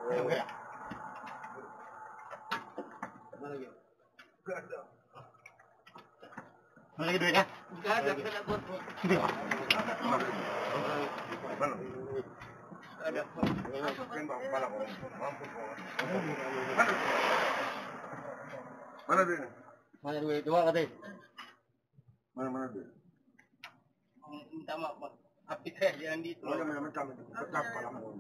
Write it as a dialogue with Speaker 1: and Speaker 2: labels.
Speaker 1: Mana lagi duitnya?
Speaker 2: Enggak ada, kena buat.
Speaker 3: Mana?
Speaker 2: Ada.
Speaker 3: Mana duitnya?
Speaker 1: Mana duit? Coba katanya.
Speaker 3: Mana duit?
Speaker 2: Minta maaf, Pak. Api kayak jangan gitu.
Speaker 3: Macam-macam itu. Tetap kalau mau.